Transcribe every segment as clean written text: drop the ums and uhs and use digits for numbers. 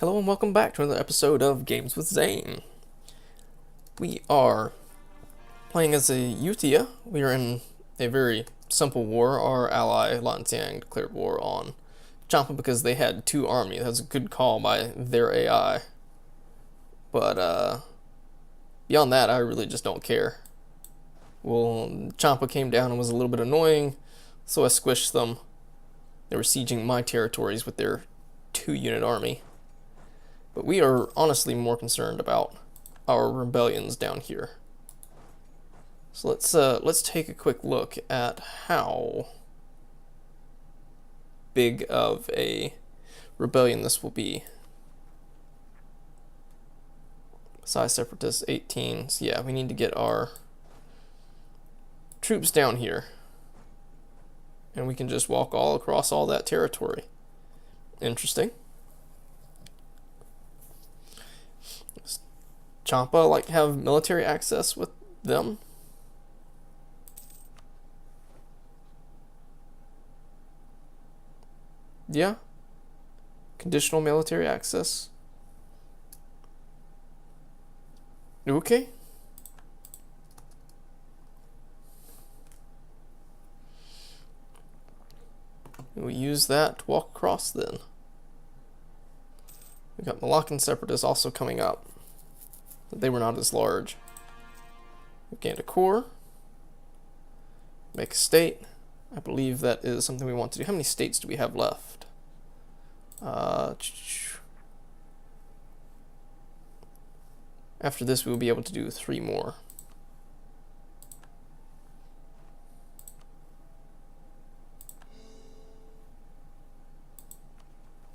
Hello and welcome back to another episode of Games with Zane. We are playing as Ayutthaya. We are in a very simple war. Our ally Lantiang declared war on Champa because they had two armies. That's a good call by their AI. But beyond that, I really just don't care. Well, Champa came down and was a little bit annoying, so I squished them. They were sieging my territories with their 2-unit army. But we are honestly more concerned about our rebellions down here. So let's take a quick look at how big of a rebellion this will be. Size separatists 18. So yeah, we need to get our troops down here. And we can just walk all across all that territory. Interesting. Champa have military access with them? Yeah. Conditional military access. Okay. We'll use that to walk across then. We've got Malaccan separatists also coming up. They were not as large. We gained a core. Make a state. I believe that is something we want to do. How many states do we have left? After this, we will be able to do 3 more.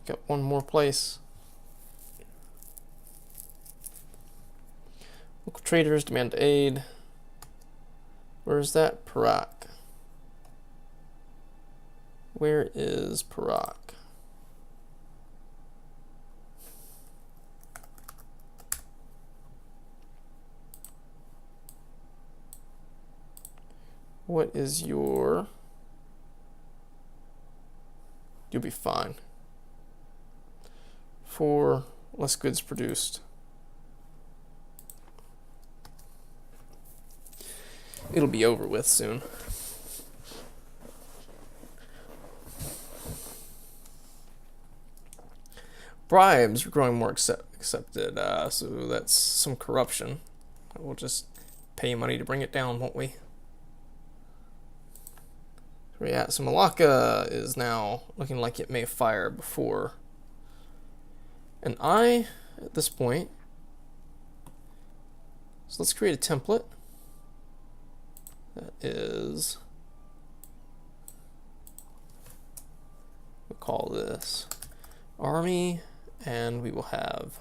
Got 1 more place. Local traders demand aid. Where is that? Perak. Where is Perak? What is your... You'll be fine. 4 less goods produced. It'll be over with soon. Bribes are growing more accepted, so that's some corruption. We'll just pay money to bring it down, won't we? Yeah, so Malacca is now looking like it may fire before. And at this point, so let's create a template. That is, we'll call this army, and we will have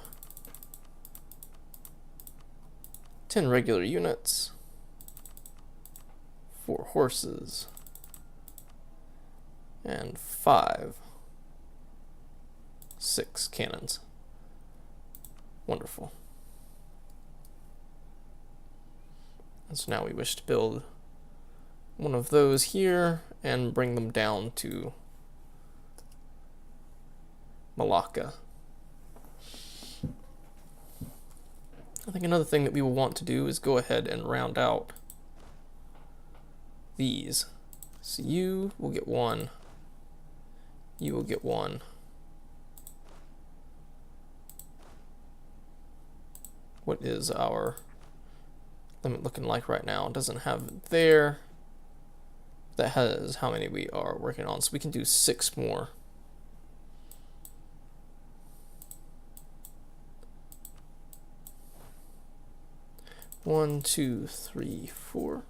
10 regular units, 4 horses, and 6 cannons. Wonderful. And so now we wish to build one of those here and bring them down to Malacca. I think another thing that we will want to do is go ahead and round out these. So you will get 1. You will get 1. What is our limit looking like right now? It doesn't have it there. That has how many we are working on, so we can do 6 more. One, 2, 3, 4.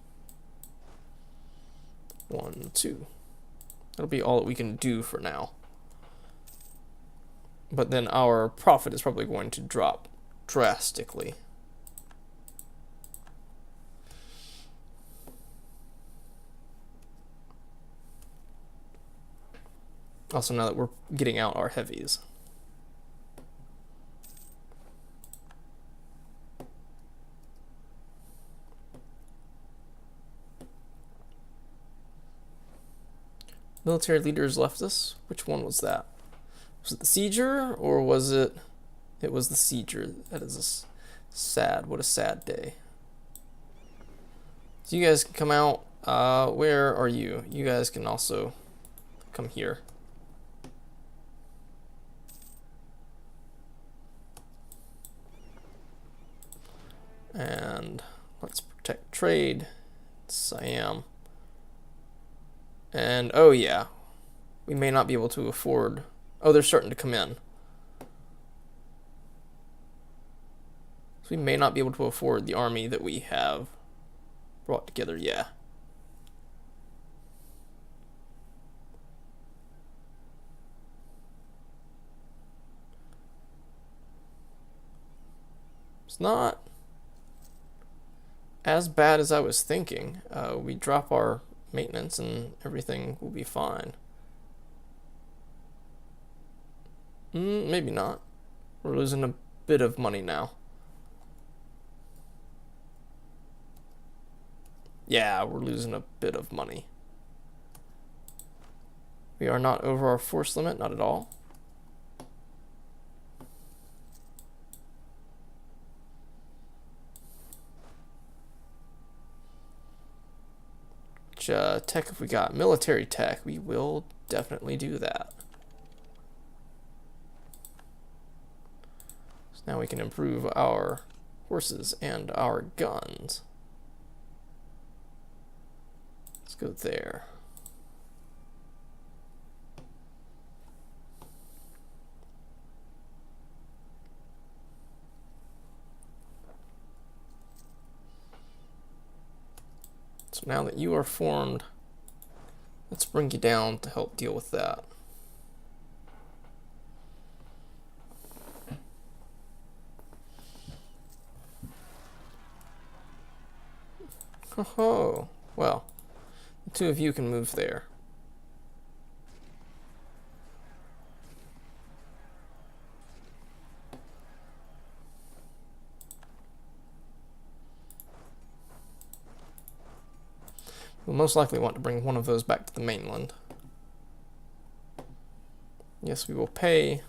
1, 2. That'll be all that we can do for now. But then our profit is probably going to drop drastically. Also, now that we're getting out our heavies. Military leaders left us. Which one was that? Was it the Sieger, or was it It was the sieger. That is sad. What a sad day. So you guys can come out. Where are you? You guys can also come here. And let's protect trade. Siam. And oh yeah, we may not be able to afford. Oh, they're starting to come in. So we may not be able to afford the army that we have brought together. Yeah. It's not as bad as I was thinking. We drop our maintenance and everything will be fine. Maybe not. We're losing a bit of money now. Yeah, we're losing a bit of money. We are not over our force limit, not at all. Which tech have we got? Military tech. We will definitely do that. So now we can improve our horses and our guns. Let's go there. So now that you are formed, let's bring you down to help deal with that. Oh, well, the two of you can move there. We'll most likely want to bring one of those back to the mainland. Yes, we will pay.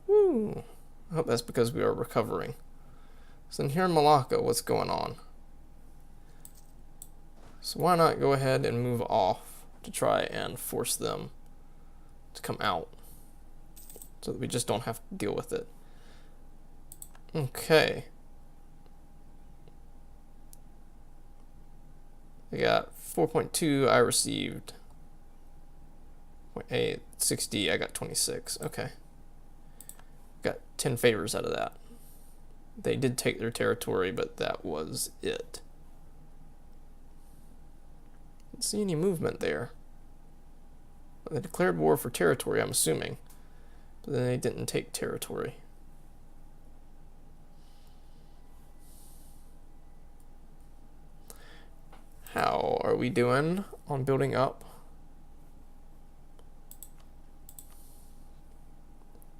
Woo! I hope that's because we are recovering. So then here in Malacca, what's going on? So why not go ahead and move off to try and force them to come out so that we just don't have to deal with it. Okay. I got 4.2, I received 0.8, 60, I got 26. Okay. Got 10 favors out of that. They did take their territory, but that was it. Didn't see any movement there. They declared war for territory, I'm assuming. But then they didn't take territory. How are we doing on building up?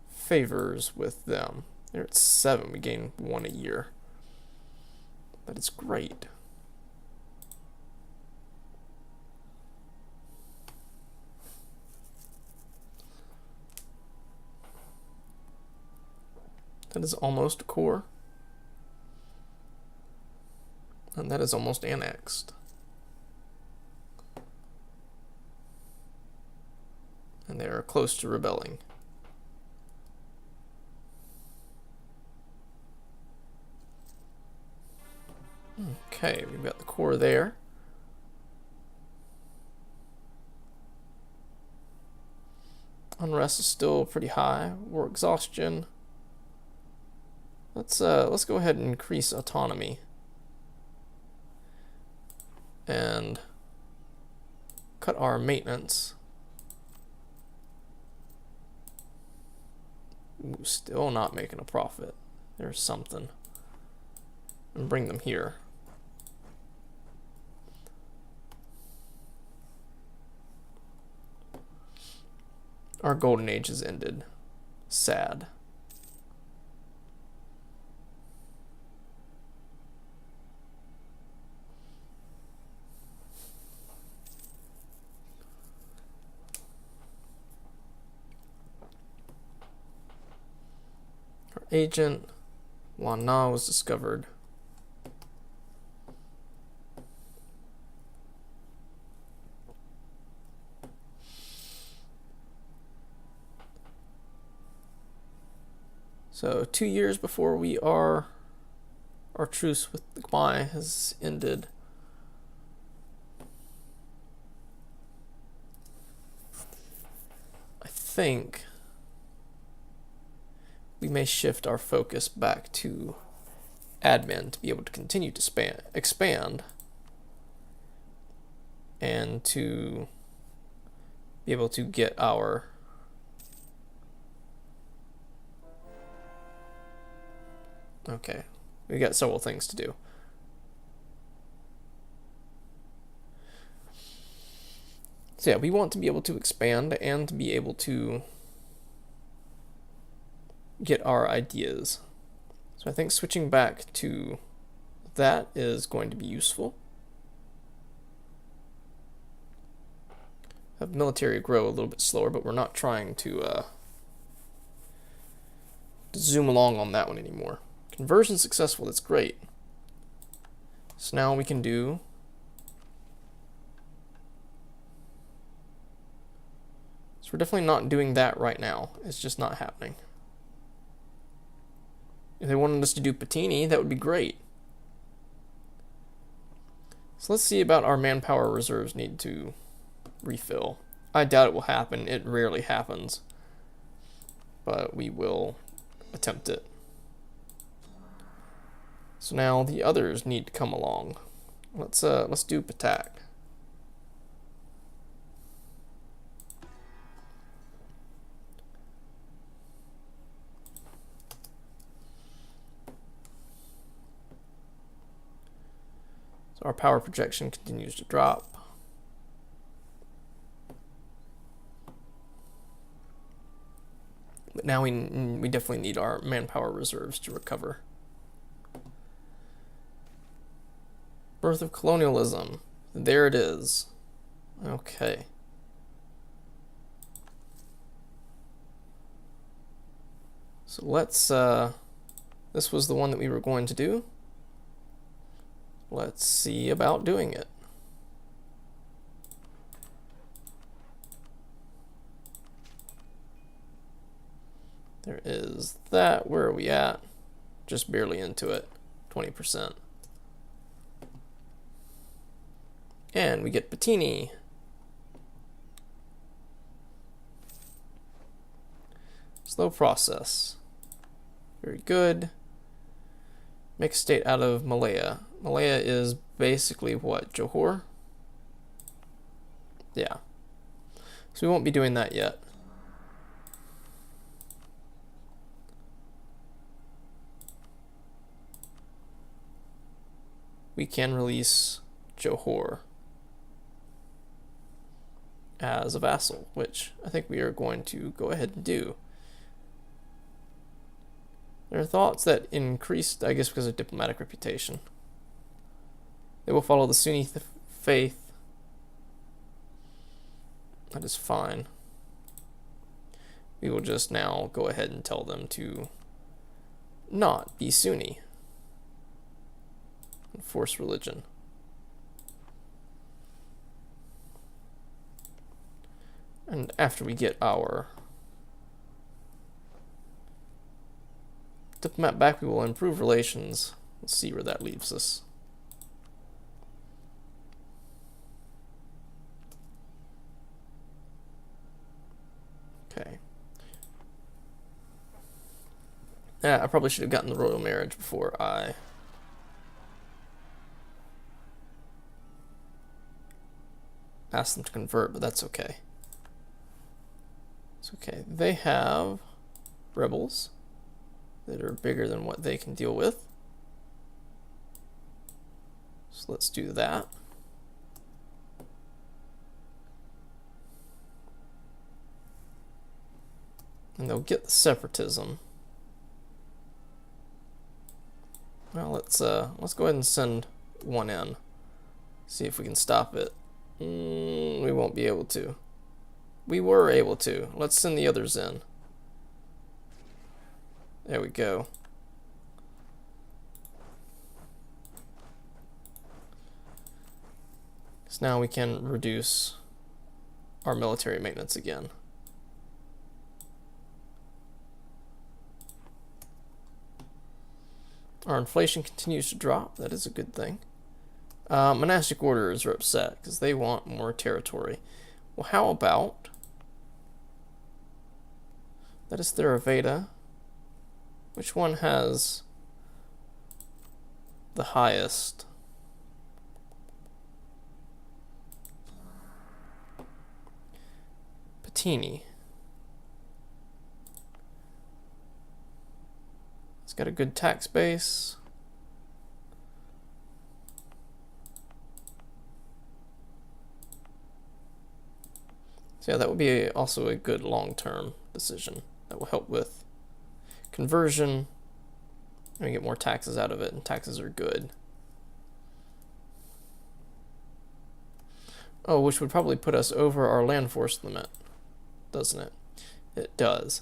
Favors with them. They're at 7. We gain 1 a year. That is great. That is almost a core. And that is almost annexed. And they are close to rebelling. Okay, we've got the core there. Unrest is still pretty high. War exhaustion. Let's go ahead and increase autonomy. And cut our maintenance. Ooh, still not making a profit. There's something. And bring them here. Our golden age has ended. Sad. agent. Wana was discovered. So 2 years before our truce with the Khmer has ended. I think we may shift our focus back to admin to be able to continue to expand and to be able to get our okay, we got several things to do. So yeah, we want to be able to expand and to be able to get our ideas. So I think switching back to that is going to be useful. Have military grow a little bit slower, but we're not trying to zoom along on that one anymore. Conversion successful, that's great. So now we can do so we're definitely not doing that right now. It's just not happening. If they wanted us to do Patini, that would be great. So let's see about our manpower reserves need to refill. I doubt it will happen. It rarely happens. But we will attempt it. So now the others need to come along. Let's do Patak. So our power projection continues to drop. But now we definitely need our manpower reserves to recover. Birth of colonialism. There it is. Okay. So let's, this was the one that we were going to do. Let's see about doing it. There is that. Where are we at? Just barely into it. 20%. And we get Patini. Slow process. Very good. Make a state out of Malaya. Malaya is basically what? Johor? Yeah. So we won't be doing that yet. We can release Johor as a vassal, which I think we are going to go ahead and do. There are thoughts that increased, I guess because of diplomatic reputation. They will follow the Sunni faith. That is fine. We will just now go ahead and tell them to not be Sunni. And force religion. And after we get our diplomat back, we will improve relations. Let's see where that leaves us. Okay. Yeah, I probably should have gotten the royal marriage before I asked them to convert, but that's okay. It's okay. They have rebels that are bigger than what they can deal with. So let's do that. And they'll get the separatism. Well, let's go ahead and send one in. See if we can stop it. We won't be able to. We were able to. Let's send the others in. There we go. So now we can reduce our military maintenance again. Our inflation continues to drop. That is a good thing. Monastic orders are upset because they want more territory. Well, how about... That is Theraveda. Which one has the highest? Patini. It's got a good tax base. So yeah, that would be also a good long-term decision. That will help with conversion. And we get more taxes out of it, and taxes are good. Oh, which would probably put us over our land force limit, doesn't it? It does.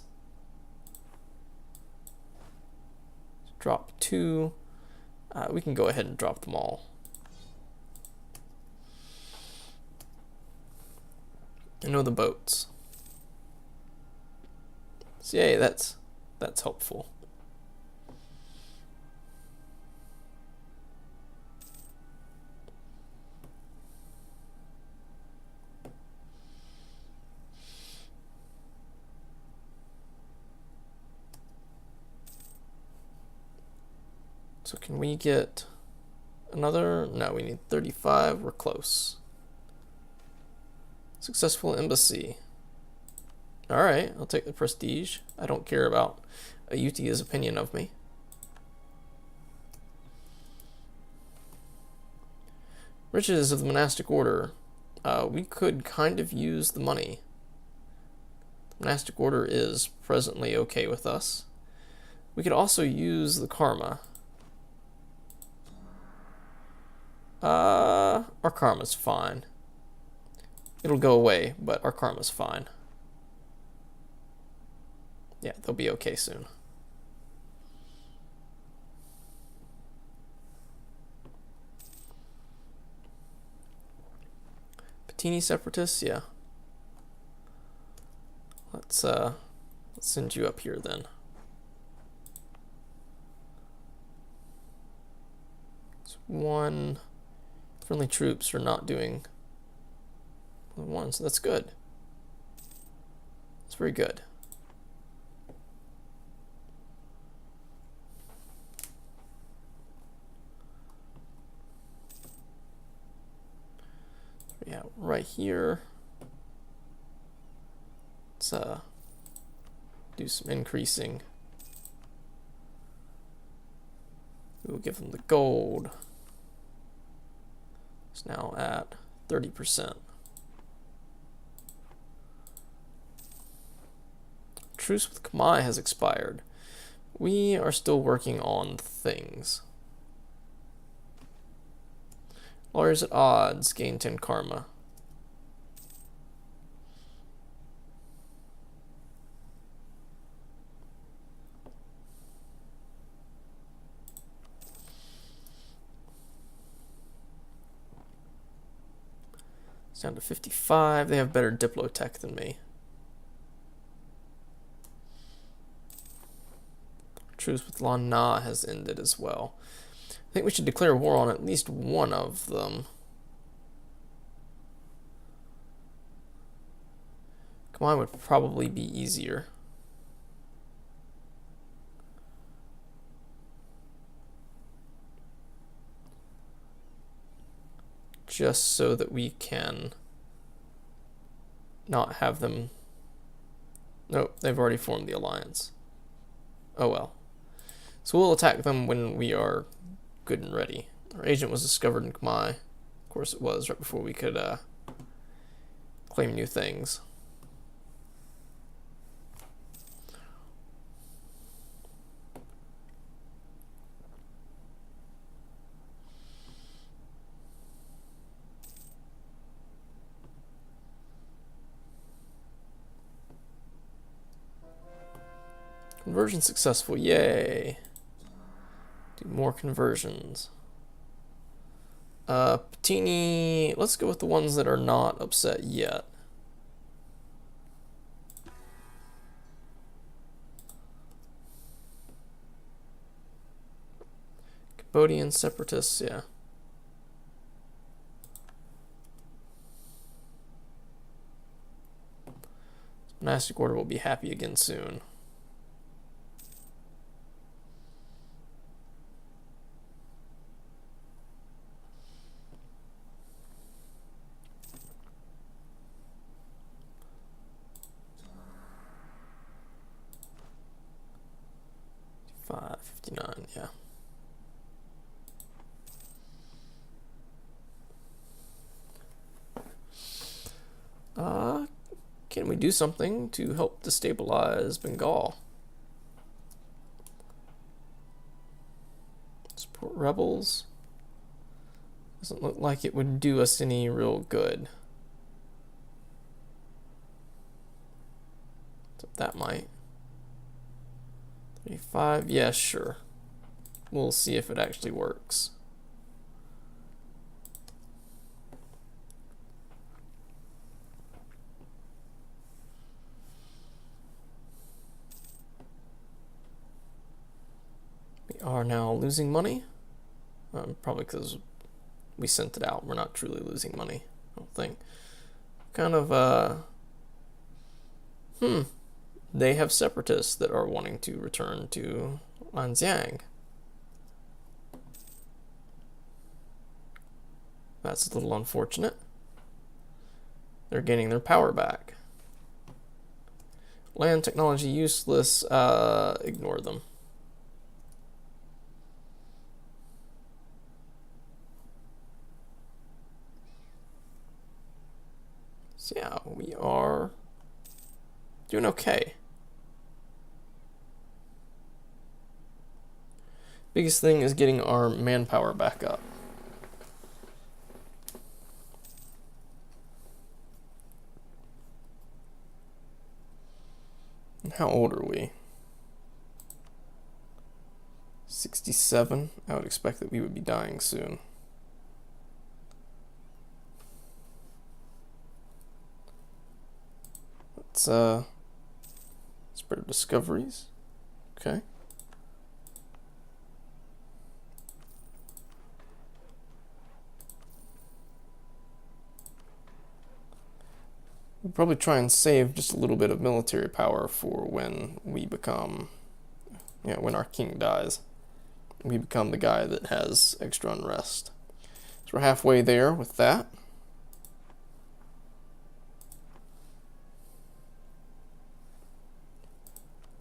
Drop 2. We can go ahead and drop them all. I know the boats. So yay, that's helpful. So can we get another? No, we need 35. We're close. Successful embassy. Alright, I'll take the prestige. I don't care about Ayutthaya's opinion of me. Riches of the monastic order. We could kind of use the money. The monastic order is presently okay with us. We could also use the karma. Our karma's fine. It'll go away, but our karma's fine. Yeah, they'll be okay soon. Patini separatists, yeah. Let's send you up here then. It's 1. Friendly troops are not doing 1, so that's good. That's very good. Yeah, right here. Let's do some increasing. We'll give them the gold. It's now at 30%. Truce with Khmer has expired. We are still working on things. Lawyers at odds gain 10 karma. It's down to 55. They have better diplotech than me. Truce with Lan Na has ended as well. I think we should declare war on at least one of them. Khmer would probably be easier. Just so that we can not have them... Nope, they've already formed the alliance. Oh well. So we'll attack them when we are good and ready. Our agent was discovered in Khmer. Of course it was, right before we could claim new things. Conversion successful, yay. Do more conversions. Patini, let's go with the ones that are not upset yet. Cambodian separatists, yeah. Monastic order will be happy again soon. $5.59, yeah. Can we do something to help destabilize Bengal? Support rebels. Doesn't look like it would do us any real good. So that might. 35, yeah, sure. We'll see if it actually works. We are now losing money. Probably because we sent it out. We're not truly losing money, I don't think. Kind of, they have separatists that are wanting to return to Lanxiang. That's a little unfortunate. They're gaining their power back. Land technology useless, ignore them. So yeah, we are doing okay. Biggest thing is getting our manpower back up. And how old are we? 67. I would expect that we would be dying soon. Let's spread discoveries. Okay. We'll probably try and save just a little bit of military power for when we become, when our king dies. We become the guy that has extra unrest. So we're halfway there with that.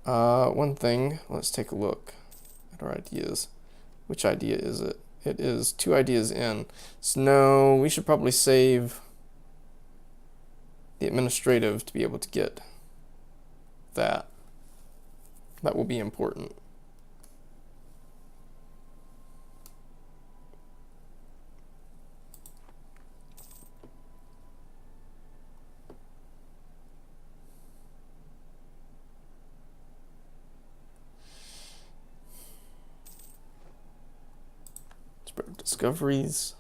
One thing, let's take a look at our ideas. Which idea is it? It is 2 ideas in. So no, we should probably save the administrative to be able to get that. That will be important. Spread of discoveries.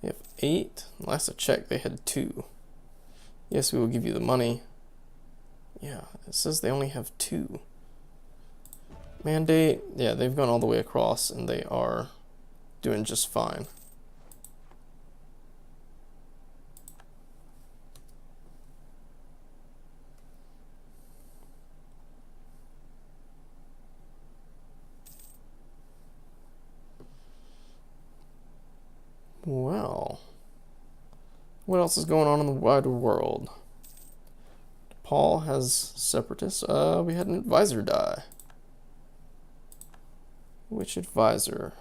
They have 8. Last I checked, they had 2. Yes, we will give you the money. Yeah, it says they only have 2. Mandate, yeah, they've gone all the way across and they are doing just fine. Well, what else is going on in the wider world? Paul has separatists. We had an advisor die. Which advisor?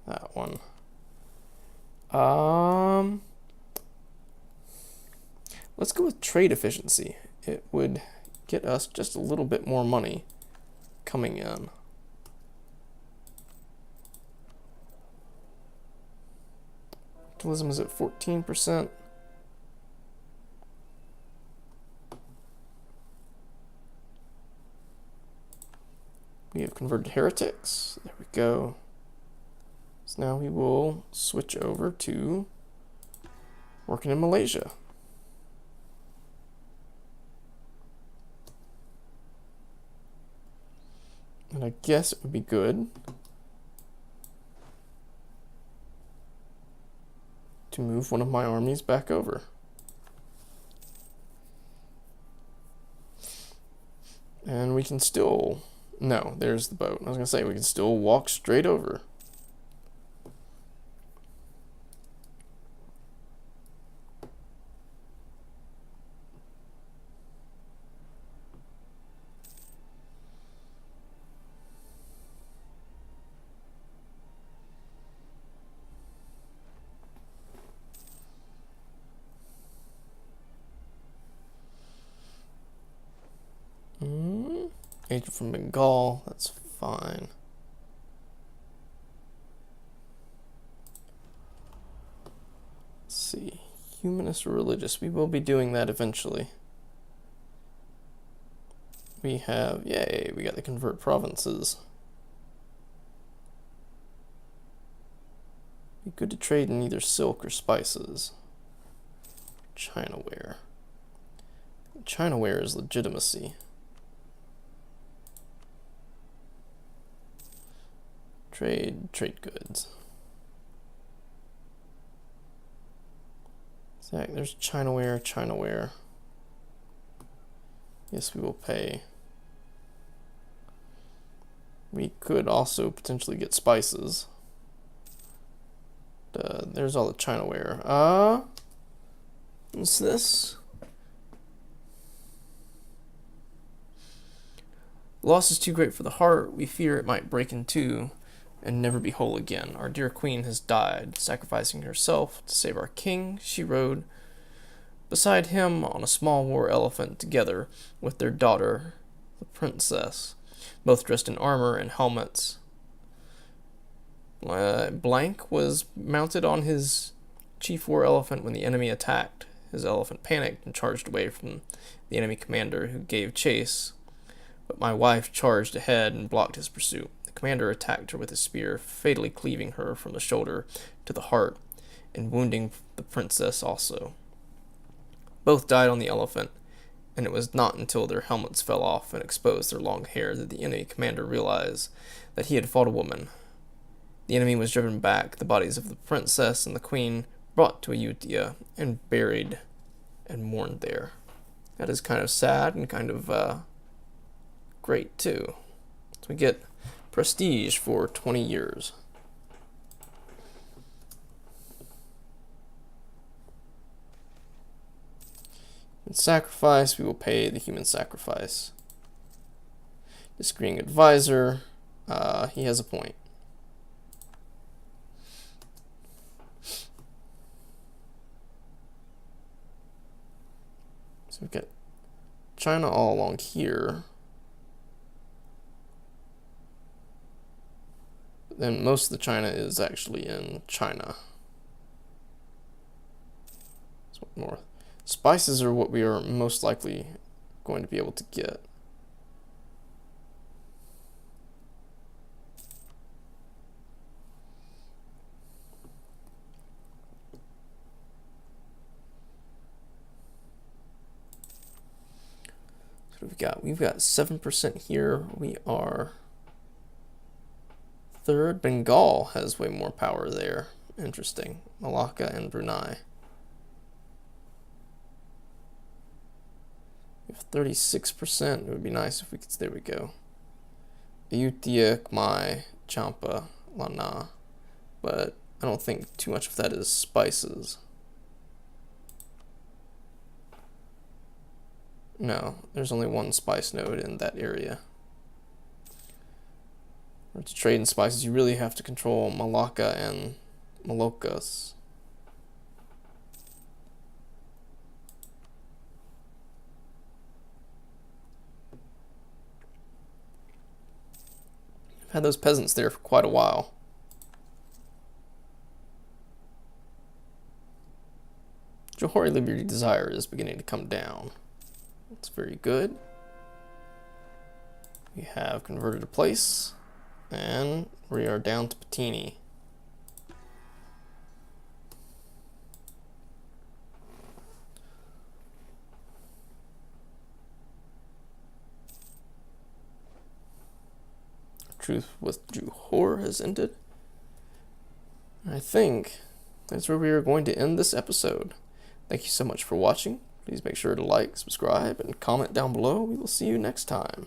That one. Let's go with trade efficiency. It would get us just a little bit more money coming in. Capitalism is at 14%. We have converted heretics. There we go. So now we will switch over to working in Malaysia. And I guess it would be good to move one of my armies back over. And we can still... No, there's the boat. I was going to say, we can still walk straight over. Agent from Bengal, that's fine. Let's see. Humanist or religious? We will be doing that eventually. We have, yay, we got the convert provinces. Be good to trade in either silk or spices. Chinaware. Chinaware is legitimacy. Trade goods. Zach, there's Chinaware. Yes, we will pay. We could also potentially get spices. There's all the Chinaware. What's this? Loss is too great for the heart. We fear it might break in two and never be whole again. Our dear queen has died, sacrificing herself to save our king. She rode beside him on a small war elephant together with their daughter, the princess, both dressed in armor and helmets. Blank was mounted on his chief war elephant when the enemy attacked. His elephant panicked and charged away from the enemy commander, who gave chase, but my wife charged ahead and blocked his pursuit. The commander attacked her with his spear, fatally cleaving her from the shoulder to the heart and wounding the princess also. Both died on the elephant, and it was not until their helmets fell off and exposed their long hair that the enemy commander realized that he had fought a woman. The enemy was driven back, the bodies of the princess and the queen brought to Ayutthaya and buried and mourned there. That is kind of sad and kind of great too. So we get prestige for 20 years. In sacrifice, we will pay the human sacrifice. Disagreeing advisor, he has a point. So we've got China all along here. Then most of the China is actually in China. So more spices are what we are most likely going to be able to get. So we've got 7% here. We are third. Bengal has way more power there. Interesting. Malacca and Brunei. We have 36%. It would be nice if we could. There we go. Ayutthaya, Khmer, Champa, Lana. But I don't think too much of that is spices. No, there's only one spice node in that area. To trade in spices, you really have to control Malacca and Moluccas. I've had those peasants there for quite a while. Johori Liberty Desire is beginning to come down. That's very good. We have converted a place, and we are down to Patini. Truth with Johor has ended. I think that's where we are going to end this episode. Thank you so much for watching. Please make sure to like, subscribe, and comment down below. We will see you next time.